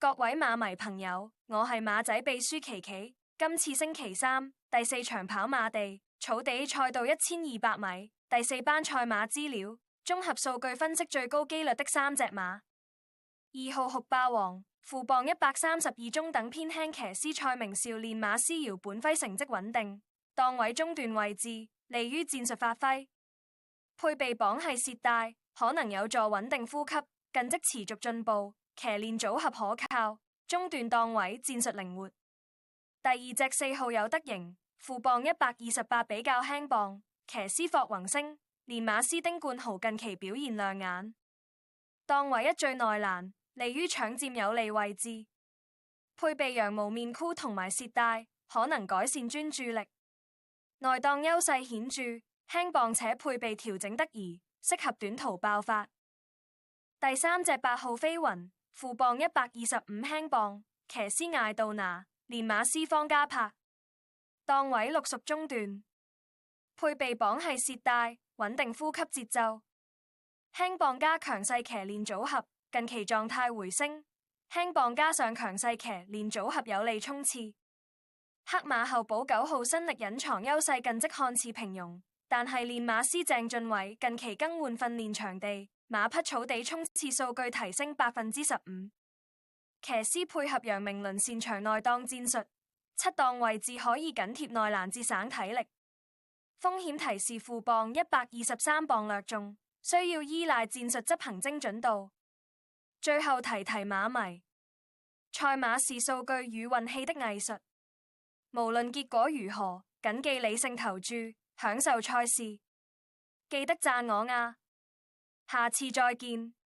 各位馬迷朋友，我係馬仔秘書琪琪。今次星期三第四場跑馬地草地賽道1200米第四班賽馬資料綜合數據分析最高機率的3隻馬。2號酷霸王負磅132中等偏輕騎師蔡明紹練馬師姚本輝成績穩定，檔位中段位置，利於戰術發揮。配備榜係涉帶，可能有助穩定呼吸，近績持續進步，騎練組合可靠，中段檔位戰術靈活。第二隻4號有德營，負磅128比較輕磅，騎師霍宏星練馬師丁冠豪近期表現亮眼，檔位一最內欄，利於搶佔有利位置。配備羊毛面箍同埋涉帶，可能改善專注力。內檔優勢顯著，輕磅且配備調整得宜，適合短途爆發。第三隻8號飛雲，負磅125輕磅，騎師艾杜拿練馬師方家柏，檔位6屬中段。配備榜係涉帶，穩定呼吸節奏。輕磅加強勢騎練組合，近期狀態回升。輕磅加上強勢騎練組合有利衝刺。黑馬後補9號新力隱藏優勢近績看似平庸，但係練馬師鄭俊偉近期更換訓練場地，馬匹草地衝刺數據提升15%。騎師配合楊明倫擅長內檔戰術，7檔位置可以緊貼內欄節省體力。風險提示負磅123磅略重，需要依賴戰術執行精準度。最後提馬迷，賽馬是數據與運氣的藝術，無論結果如何，謹記理性投注，享受賽事。記得讚我啊！下次再見。